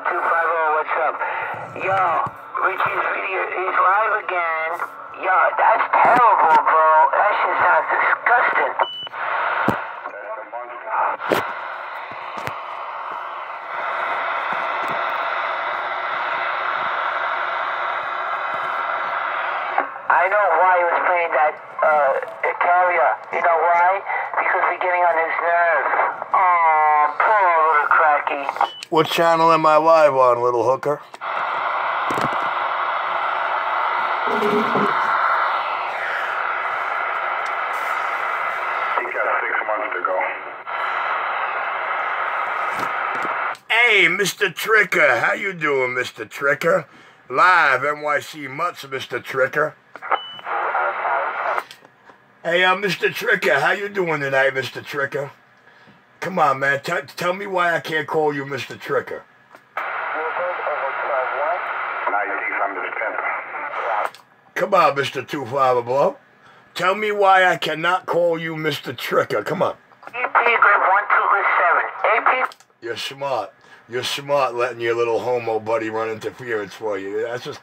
what's up? Yo, Richie's video is live again. Yo, that's terrible, bro. That shit sounds disgusting. I know why he was playing that carrier. You know why? Because we're getting on his nerves. Oh, poor little cracky. What channel am I live on, little hooker? He got 6 months to go. Hey, Mr. Tricker. How you doing, Mr. Tricker? Live, NYC Mutts, Mr. Tricker. Hey, Mr. Tricker. How you doing tonight, Mr. Tricker? Come on, man. Tell me why I can't call you Mr. Tricker. Come on, Mr. 25 Blow. Tell me why I cannot call you Mr. Tricker. Come on. EP grip 1227. AP. You're smart. You're smart letting your little homo buddy run interference for you. That's just,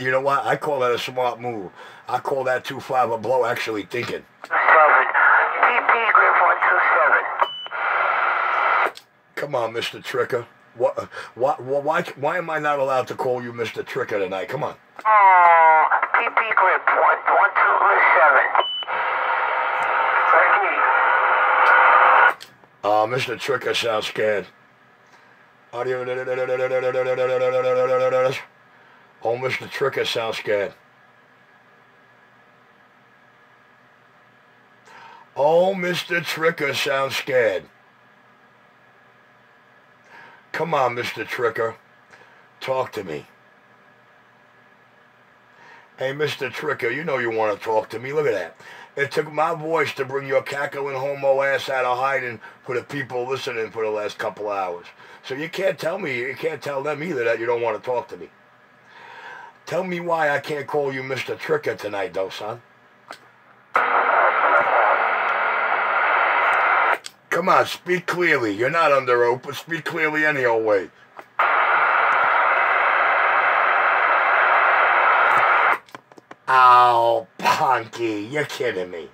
you know what? I call that a smart move. I call that 25 Blow actually thinking. 7. EP grip 127. Come on, Mr. Tricker. Why am I not allowed to call you Mr. Tricker tonight? Come on. Oh, PP grip 1227. Mr. Tricker sounds scared. Oh, Mr. Tricker sounds scared. Oh, Mr. Tricker sounds scared. Come on, Mr. Tricker. Talk to me. Hey, Mr. Tricker, you know you want to talk to me. Look at that. It took my voice to bring your cackling homo ass out of hiding for the people listening for the last couple hours. So you can't tell me, you can't tell them either that you don't want to talk to me. Tell me why I can't call you Mr. Tricker tonight, though, son. Come on, speak clearly. You're not under oath, but speak clearly any old way. Oh, Punky, you're kidding me.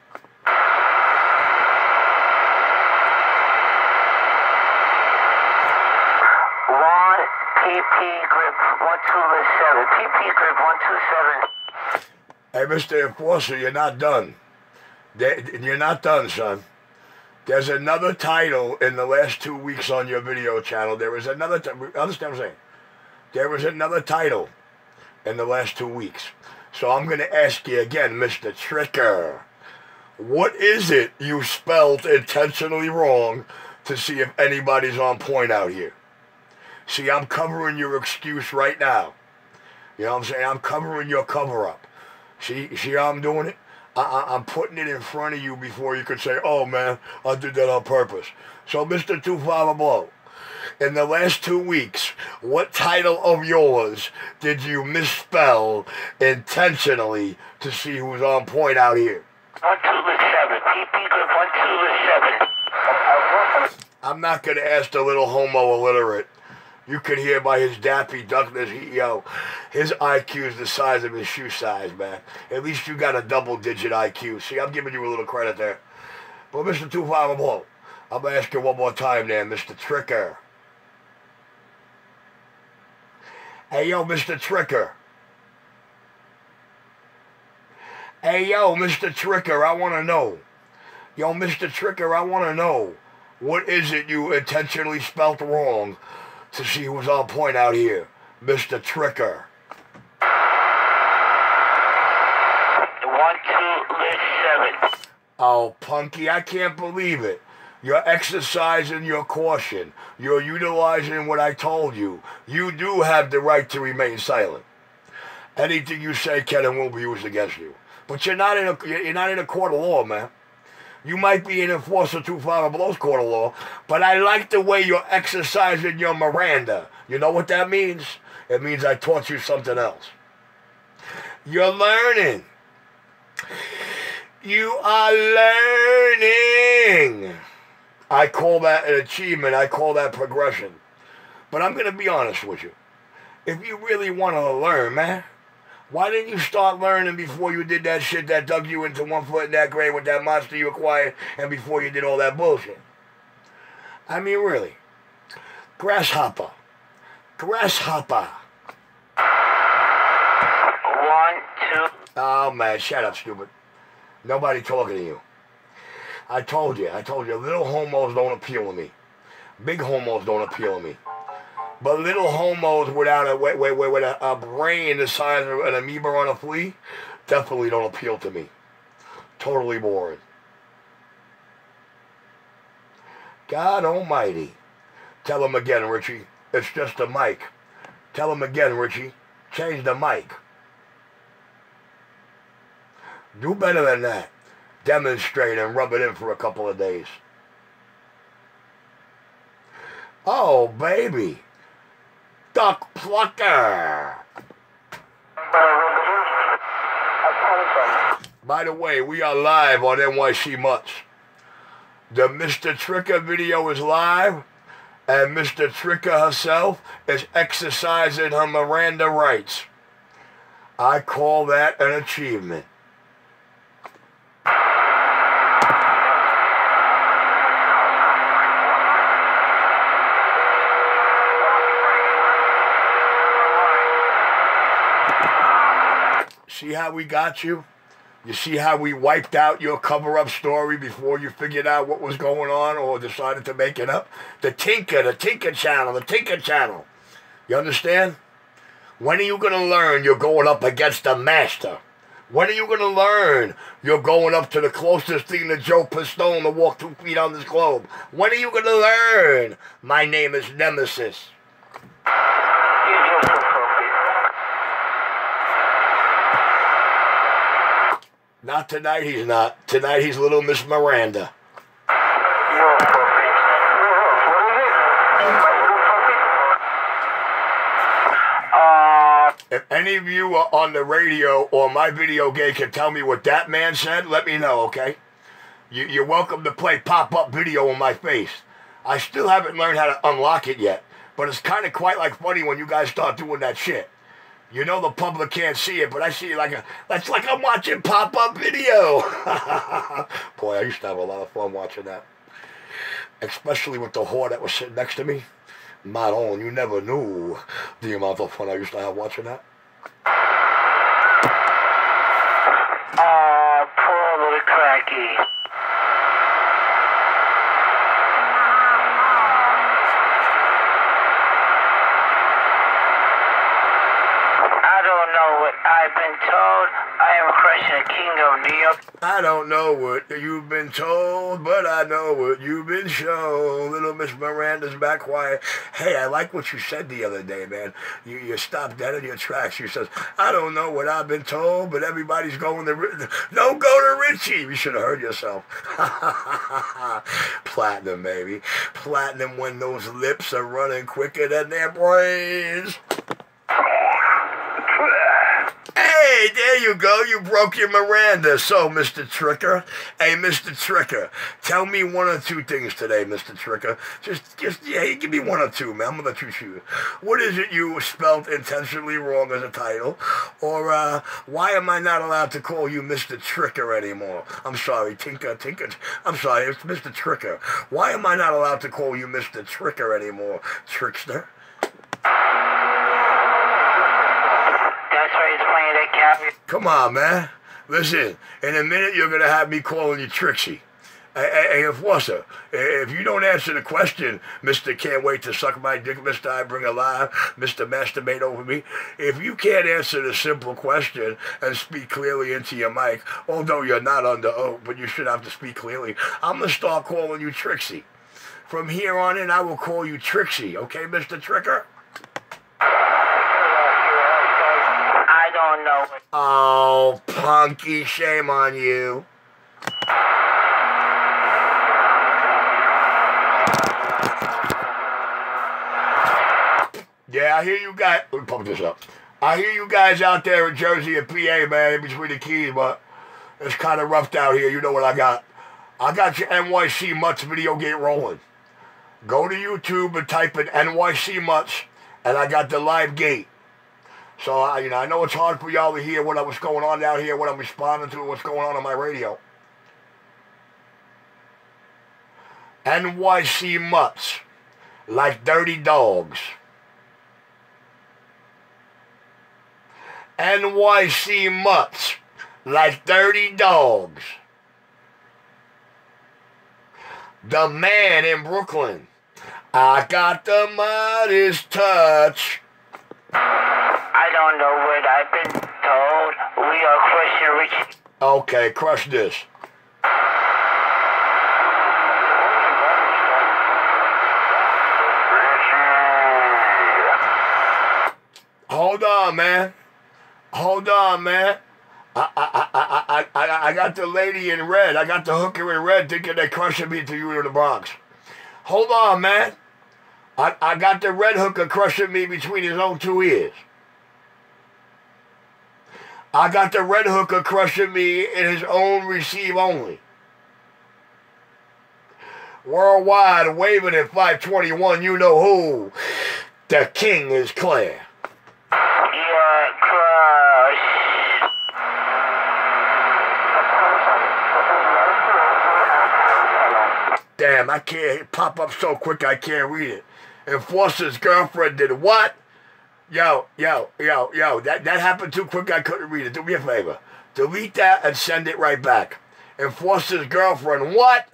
PP grip 127. PP grip 127. Hey, Mr. Enforcer, you're not done. You're not done, son. There's another title in the last 2 weeks on your video channel. There was another, understand what I'm saying? There was another title in the last 2 weeks. So I'm going to ask you again, Mr. Tricker. What is it you spelled intentionally wrong to see if anybody's on point out here? See, I'm covering your excuse right now. You know what I'm saying? I'm covering your cover-up. See how I'm doing it? I'm putting it in front of you before you could say, oh, man, I did that on purpose. So, Mr. 25 Blow, in the last 2 weeks, what title of yours did you misspell intentionally to see who's on point out here? 127. PP grip 127. I'm not going to ask the little homo illiterate. You could hear by his dappy duckness, his IQ is the size of his shoe size, man. At least you got a double-digit IQ. See, I'm giving you a little credit there. But Mr. 25 Blow, I'm going to ask you one more time there, Mr. Tricker. Hey, yo, Mr. Tricker. Hey, yo, Mr. Tricker, I want to know. Yo, Mr. Tricker, I want to know. What is it you intentionally spelt wrong to see who's on point out here? Mr. Tricker. 127. Oh, Punky, I can't believe it. You're exercising your caution. You're utilizing what I told you. You do have the right to remain silent. Anything you say can and will be used against you. But you're not in a court of law, man. You might be an Enforcer 25 Blow's court of law, but I like the way you're exercising your Miranda. You know what that means? It means I taught you something else. You're learning. You are learning. I call that an achievement. I call that progression. But I'm going to be honest with you. If you really want to learn, man, why didn't you start learning before you did that shit that dug you into 1 foot in that grave with that monster you acquired and before you did all that bullshit? I mean, really. Grasshopper. Grasshopper. 1, 2. Oh, man, shut up, stupid. Nobody talking to you. I told you, little homos don't appeal to me. Big homos don't appeal to me. But little homos without a brain the size of an amoeba on a flea definitely don't appeal to me. Totally boring. God almighty. Tell him again, Richie. It's just a mic. Tell him again, Richie. Change the mic. Do better than that. Demonstrate and rub it in for a couple of days. Oh, baby. Duck plucker. By the way, we are live on NYC Mutts. The Mr.Tricker video is live, and Mr.Tricker herself is exercising her Miranda rights. I call that an achievement. See how we got you? You see how we wiped out your cover-up story before you figured out what was going on or decided to make it up? The Tinker channel. You understand? When are you going to learn you're going up against a master? When are you going to learn you're going up to the closest thing to Joe Pistone to walk 2 feet on this globe? When are you going to learn my name is Nemesis? Not tonight, he's not. Tonight, he's little Miss Miranda. If any of you are on the radio or my video game can tell me what that man said, let me know, okay? You're welcome to play pop-up video on my face. I still haven't learned how to unlock it yet, but it's kind of quite like funny when you guys start doing that shit. You know the public can't see it, but I see it that's like I'm watching pop-up video. Boy, I used to have a lot of fun watching that. Especially with the whore that was sitting next to me. Maron, you never knew the amount of fun I used to have watching that. Poor little cracky. I've been told I am crushing the king of New York. I don't know what you've been told, but I know what you've been shown. Little Miss Miranda's back quiet. Hey, I like what you said the other day, man. You stopped dead in your tracks. She says, I don't know what I've been told, but everybody's going to... Don't go to Richie. You should have heard yourself. Platinum, baby. Platinum when those lips are running quicker than their brains. Hey, there you go. You broke your Miranda. So, Mr. Tricker. Hey, Mr. Tricker. Tell me 1 or 2 things today, Mr. Tricker. Yeah, give me 1 or 2, man. I'm going to let you choose. What is it you spelled intentionally wrong as a title? Or, why am I not allowed to call you Mr. Tricker anymore? I'm sorry, Tinker. I'm sorry, it's Mr. Tricker. Why am I not allowed to call you Mr. Tricker anymore, Trickster? Come on, man. Listen, in a minute you're going to have me calling you Trixie. Hey, Enforcer, if you don't answer the question, Mr. Can't Wait to Suck My Dick, Mr. I Bring Alive, Mr. Masturbate Over Me, if you can't answer the simple question and speak clearly into your mic, although you're not under oath, but you should have to speak clearly, I'm going to start calling you Trixie. From here on in, I will call you Trixie, okay, Mr. Tricker? No. Oh, Punky, shame on you. Yeah, I hear you guys. Let me pump this up. I hear you guys out there in Jersey and PA, man, between the keys, but it's kind of roughed out here. You know what I got? I got your NYC Mutts video gate rolling. Go to YouTube and type in NYC Mutts, and I got the live gate. So, I know it's hard for y'all to hear what's going on down here, what I'm responding to, what's going on my radio. NYC Mutts, like dirty dogs. NYC Mutts, like dirty dogs. The man in Brooklyn. I got the Midas touch. I don't know what I've been told. We are crushing Richie. Okay, crush this. Hold on, man. Hold on, man. I got the lady in red. I got the hooker in red thinking they're crushing me to you in the Bronx. Hold on, man. I got the red hooker crushing me between his own two ears. I got the red hooker crushing me in his own receive only. Worldwide, waving at 521, you know who. The king is clear. Yeah, crush. Damn, I can't pop up so quick I can't read it. Enforcer's girlfriend did what? Yo, that happened too quick I couldn't read it. Do me a favor. Delete that and send it right back. Enforcer's girlfriend, what?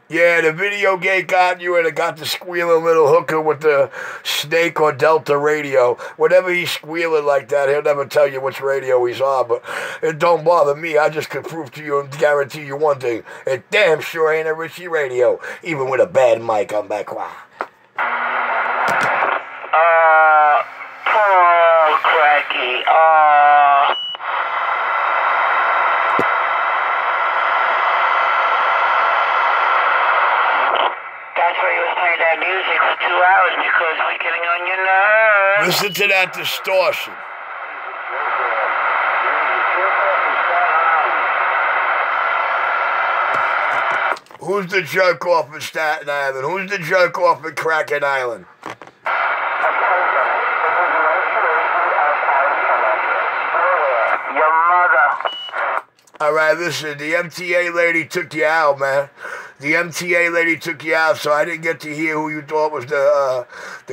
Yeah, the video gate got you, and it got the squealing little hooker with the snake or Delta radio. Whenever he's squealing like that, he'll never tell you which radio he's on, but it don't bother me. I just could prove to you and guarantee you one thing. It damn sure ain't a Richie radio, even with a bad mic on back. Poor Cracky. That music for 2 hours because we're getting on your nerves. Listen to that distortion. Who's the jerk off in Staten Island? Who's the jerk off in Kraken Island? Your mother. All right, listen, the MTA lady took you out, man. The MTA lady took you out, so I didn't get to hear who you thought was the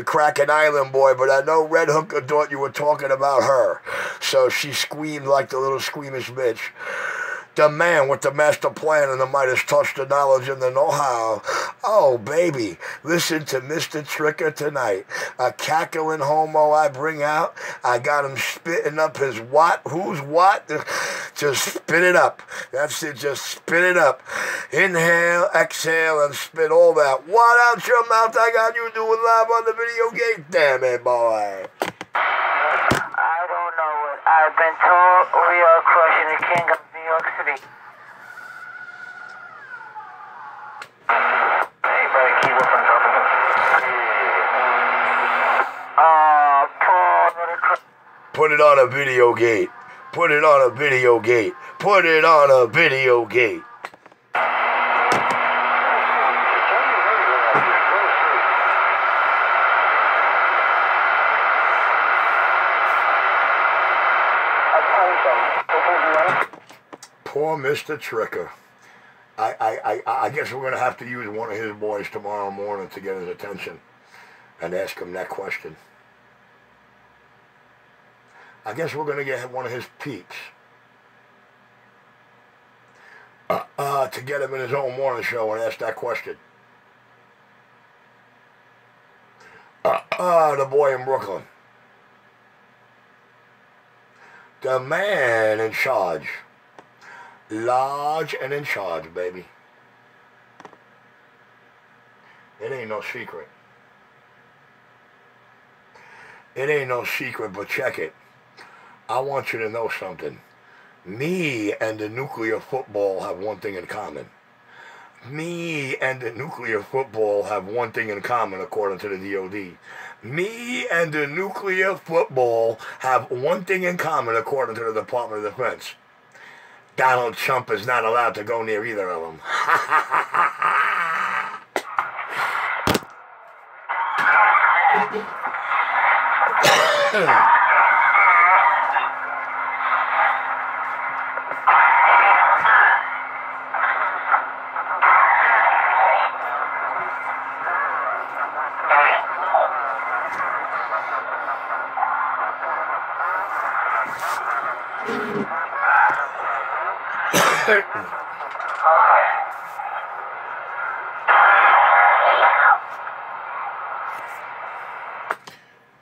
Kraken Island boy, but I know Red Hooker thought you were talking about her. So she screamed like the little squeamish bitch. The man with the master plan and the Midas touch, the knowledge and the know-how. Oh, baby, listen to Mr.Tricker tonight. A cackling homo I bring out. I got him spitting up his what? Who's what? Just spit it up. That's it, just spit it up. Inhale, exhale, and spit all that. What out your mouth I got you doing live on the video gate? Damn it, boy. I don't know what I've been told. We are crushing the king of New York City. Hey, buddy, keep up on top of it. Put it on a video gate. Put it on a video gate. Put it on a video gate. Poor Mr.Tricker. I guess we're going to have to use one of his boys tomorrow morning to get his attention and ask him that question. I guess we're going to get one of his peeps to get him in his own morning show and ask that question. The boy in Brooklyn. The man in charge. Large and in charge, baby. It ain't no secret. It ain't no secret, but check it. I want you to know something. Me and the nuclear football have one thing in common. Me and the nuclear football have one thing in common, according to the DOD. Me and the nuclear football have one thing in common, according to the Department of Defense. Donald Trump is not allowed to go near either of them.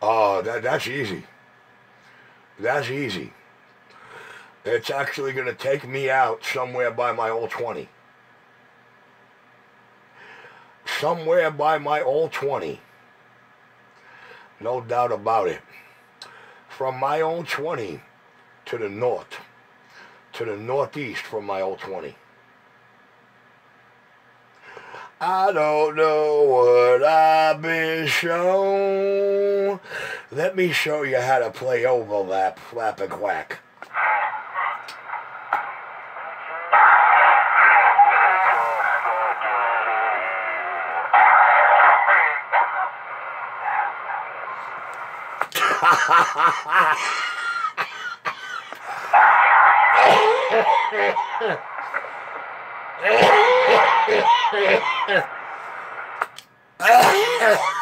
Oh, that's easy. That's easy. It's actually going to take me out somewhere by my old 20. Somewhere by my old 20. No doubt about it. From my old 20 to the north, to the northeast from my old 20. I don't know what I've been shown. Let me show you how to play overlap, flap, and quack.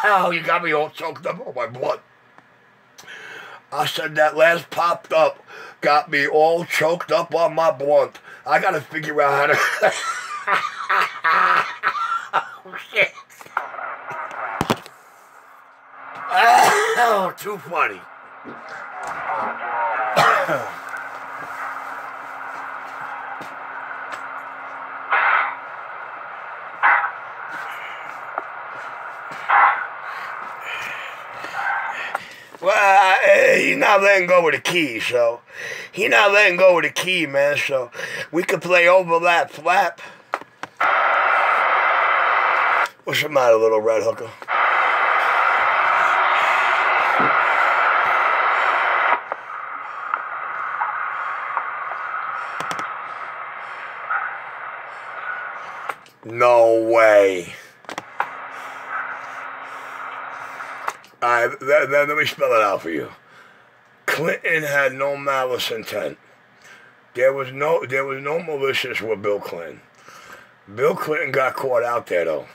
Oh, you got me all choked up on my blood. I said that last popped up got me all choked up on my blunt. I gotta figure out how to... Oh, shit. Oh, too funny. Well, he's not letting go of the key, so... He's not letting go of the key, man, so... We could play overlap, flap. What's the matter, little red hooker? No way. Alright, let me spell it out for you. Clinton had no malice intent. There was no malicious with Bill Clinton. Bill Clinton got caught out there, though.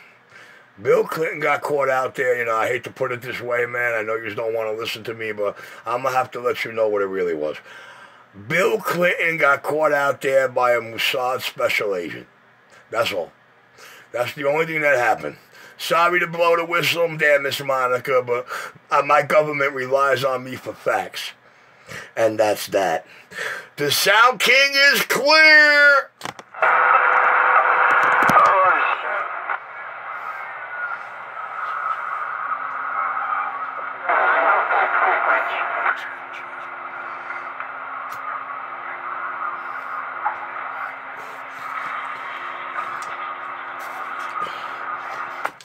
Bill Clinton got caught out there, you know, I hate to put it this way, man. I know you just don't want to listen to me, but I'm going to have to let you know what it really was. Bill Clinton got caught out there by a Mossad special agent. That's all. That's the only thing that happened. Sorry to blow the whistle there, Miss Monica, but my government relies on me for facts. And that's that. The Sound King is clear!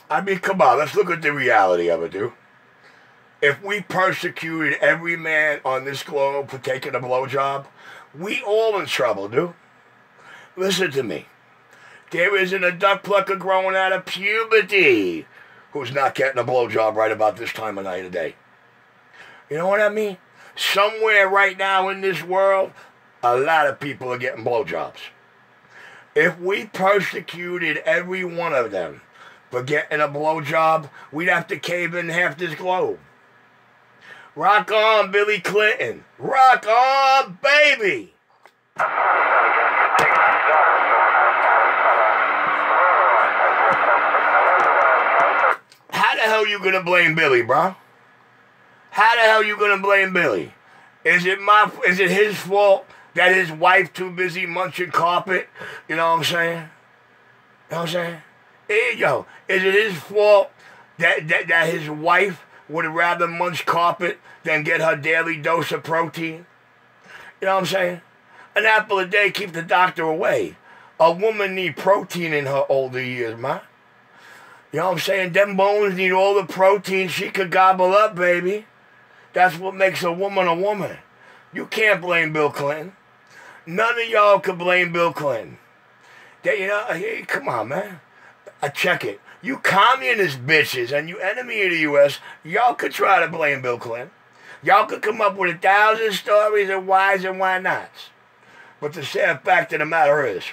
I mean, come on, let's look at the reality of it, dude. If we persecuted every man on this globe for taking a blowjob, we all in trouble, dude. Listen to me. There isn't a duck plucker growing out of puberty who's not getting a blowjob right about this time of night of day. You know what I mean? Somewhere right now in this world, a lot of people are getting blowjobs. If we persecuted every one of them for getting a blowjob, we'd have to cave in half this globe. Rock on, Billy Clinton. Rock on, baby. How the hell you gonna blame Billy, bro? How the hell you gonna blame Billy? Is it his fault that his wife too busy munching carpet? You know what I'm saying? You know what I'm saying? Yo, is it his fault that his wife would rather munch carpet than get her daily dose of protein? You know what I'm saying? An apple a day keeps the doctor away. A woman need protein in her older years, man. You know what I'm saying? Them bones need all the protein she could gobble up, baby. That's what makes a woman a woman. You can't blame Bill Clinton. None of y'all can blame Bill Clinton. Hey, come on, man. I check it. You communist bitches and you enemy of the U.S., y'all could try to blame Bill Clinton. Y'all could come up with 1,000 stories of whys and why nots. But the sad fact of the matter is,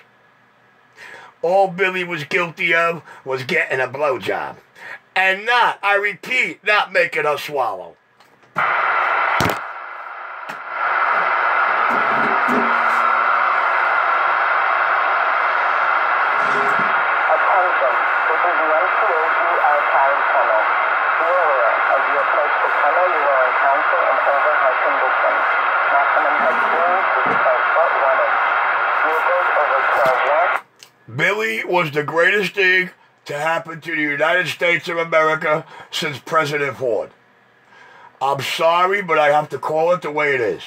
all Billy was guilty of was getting a blowjob. And not, I repeat, not making her swallow. Billy was the greatest thing to happen to the United States of America since President Ford. I'm sorry, but I have to call it the way it is.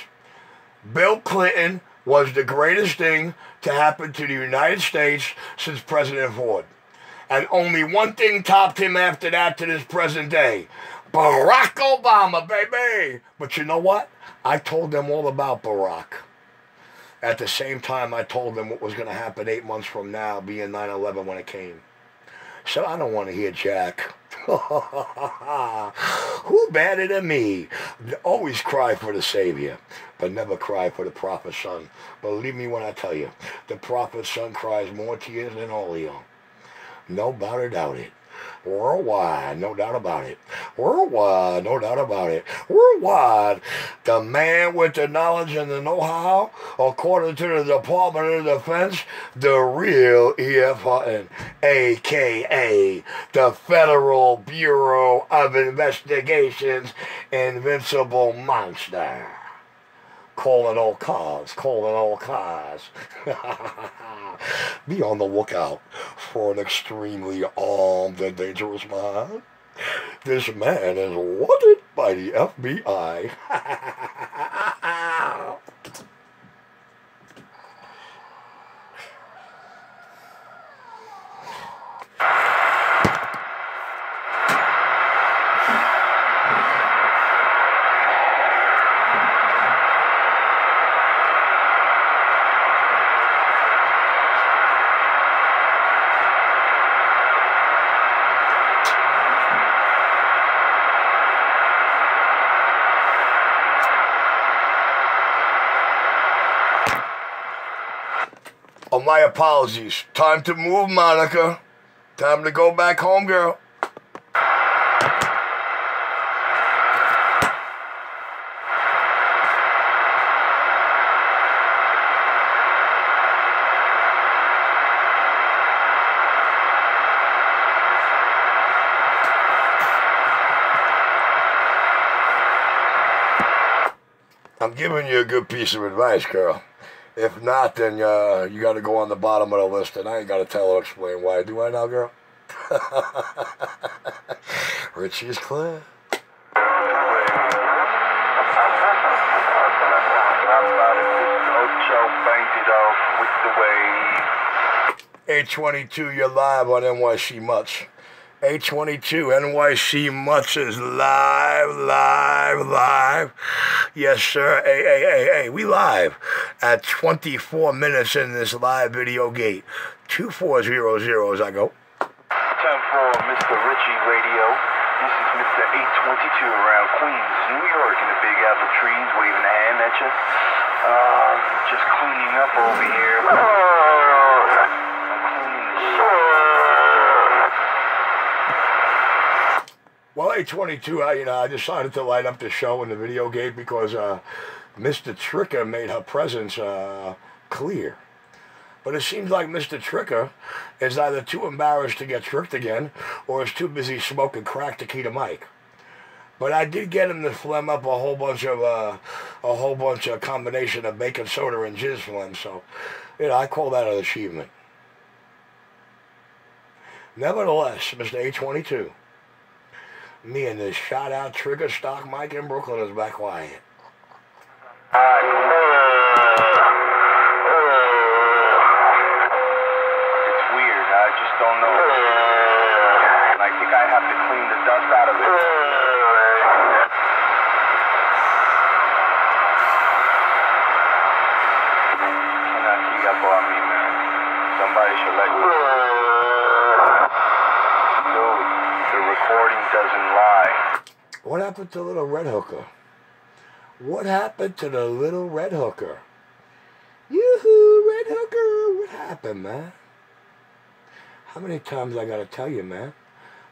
Bill Clinton was the greatest thing to happen to the United States since President Ford. And only one thing topped him after that to this present day. Barack Obama, baby! But you know what? I told them all about Barack. At the same time, I told them what was going to happen 8 months from now, being 9/11 when it came. So I don't want to hear Jack. Who better than me? Always cry for the Savior, but never cry for the prophet's son. Believe me when I tell you, the prophet's son cries more tears than all of y'all. No doubt it. Worldwide, no doubt about it. Worldwide, no doubt about it. Worldwide, the man with the knowledge and the know-how, according to the Department of Defense, the real E.F. Hutton, a.k.a. the Federal Bureau of Investigation's invincible monster. Calling all cars. Be on the lookout for an extremely armed and dangerous man. This man is wanted by the FBI. Oh, my apologies. Time to move, Monica. Time to go back home, girl. I'm giving you a good piece of advice, girl. If not, then you got to go on the bottom of the list, and I ain't got to tell or explain why. Do I now, girl? Richie's clear. 822, you're live on NYC Mutts. 822, NYC Mutts is live. Yes, sir. Hey, we live at 24 minutes in this live video gate. 2400 as I go. Time for Mr. Richie Radio. This is Mr. 822 around Queens, New York, in the Big Apple trees, waving a hand at you. Just cleaning up over here. I'm cleaning. Well, 822, I decided to light up the show in the video gate because Mr.Tricker made her presence clear. But it seems like Mr.Tricker is either too embarrassed to get tricked again or is too busy smoking crack to key the mic. But I did get him to phlegm up a whole bunch of combination of baking soda and jizz phlegm. So, I call that an achievement. Nevertheless, Mr. 822, me and this shot-out trigger stock mic in Brooklyn is back quiet. clean the dust out of it. Cannot keep up on me, man. Somebody should let you. Dude, the recording doesn't lie. What happened to little red hooker? What happened to the little red hooker? Yoo-hoo, red hooker. What happened, man? How many times I gotta tell you, man?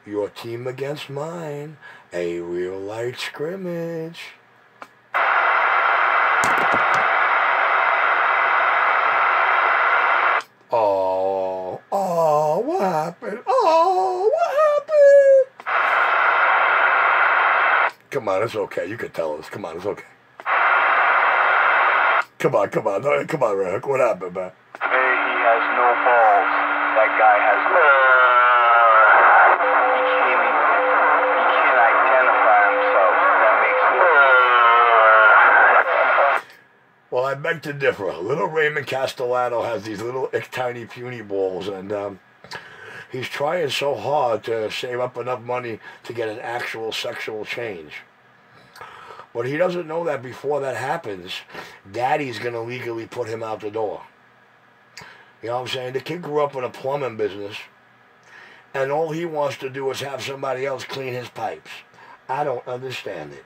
Your team against mine. A real light scrimmage. Oh, what happened? Oh, what happened? Come on, it's okay. You can tell us. Come on, it's okay. Come on, Red Hook. What happened, man? Hey, he has no balls. That guy has no. He can't identify himself. That makes me. Well, I beg to differ. Little Raymond Castellano has these little tiny puny balls, and he's trying so hard to save up enough money to get an actual sexual change. But he doesn't know that before that happens, Daddy's going to legally put him out the door. You know what I'm saying? The kid grew up in a plumbing business, and all he wants to do is have somebody else clean his pipes. I don't understand it.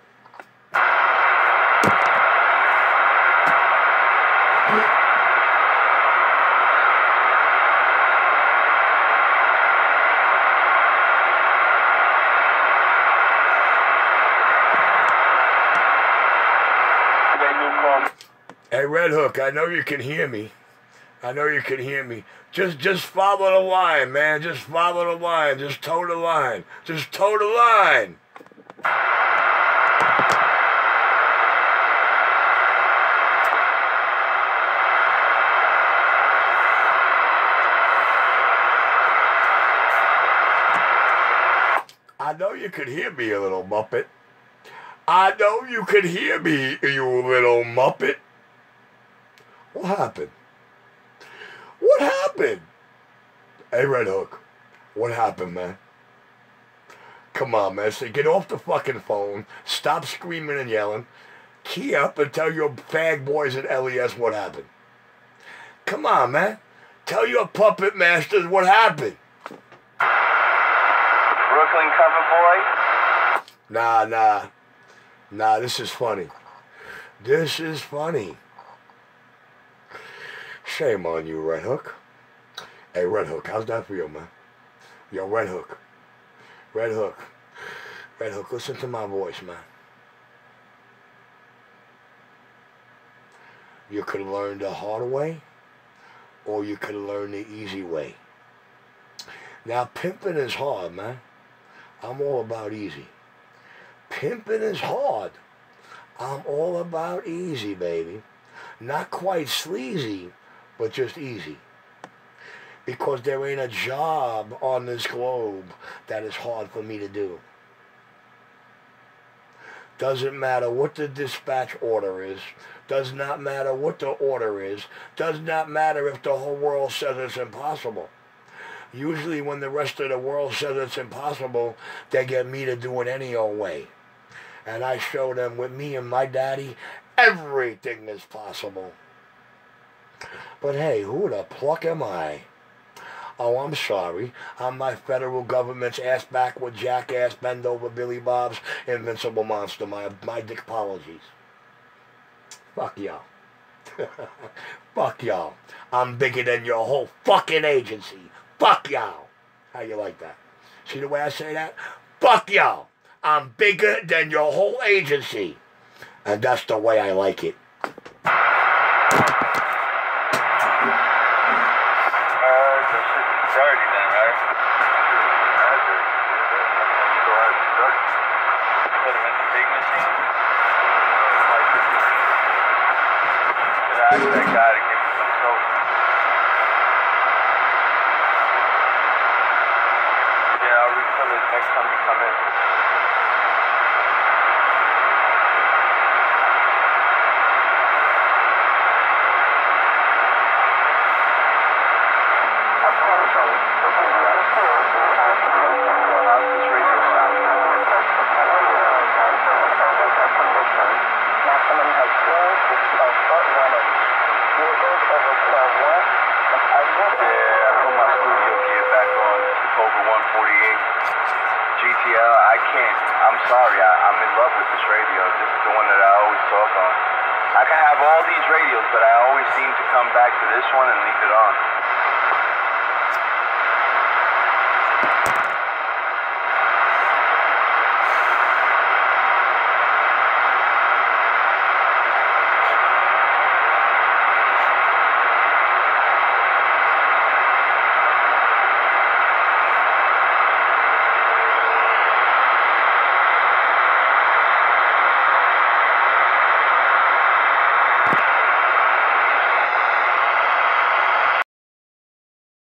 Hey, Red Hook, I know you can hear me. Just follow the line, man. Just follow the line. Just toe the line. Just toe the line. I know you could hear me, you little muppet. I know you could hear me, you little muppet. What happened? What happened? Hey, Red Hook. What happened, man? Come on, man. So get off the fucking phone. Stop screaming and yelling. Key up and tell your fag boys at LES what happened. Come on, man. Tell your puppet masters what happened. Brooklyn cover boy? Nah, this is funny. This is funny. Shame on you, Red Hook. Hey, Red Hook, how's that for you, man? Yo, Red Hook, listen to my voice, man. You could learn the hard way, or you could learn the easy way. Now, pimping is hard, man. I'm all about easy. Pimping is hard. I'm all about easy, baby. Not quite sleazy, but just easy. Because there ain't a job on this globe that is hard for me to do. Doesn't matter what the dispatch order is. Does not matter what the order is. Does not matter if the whole world says it's impossible. Usually when the rest of the world says it's impossible, they get me to do it any old way. And I show them with me and my daddy, everything is possible. But hey, who the pluck am I? Oh, I'm sorry. I'm my federal government's ass-backward jackass, bend-over Billy Bob's invincible monster. My dick apologies. Fuck y'all. Fuck y'all. I'm bigger than your whole fucking agency. Fuck y'all. How you like that? See the way I say that? Fuck y'all. I'm bigger than your whole agency. And that's the way I like it. Ask that guy to give me some soap. Yeah, I'll refill it next time you come in. How's this radio sound? TL, I can't. I'm sorry. I'm in love with this radio. This is the one that I always talk on. I can have all these radios, but I always seem to come back to this one and leave it on.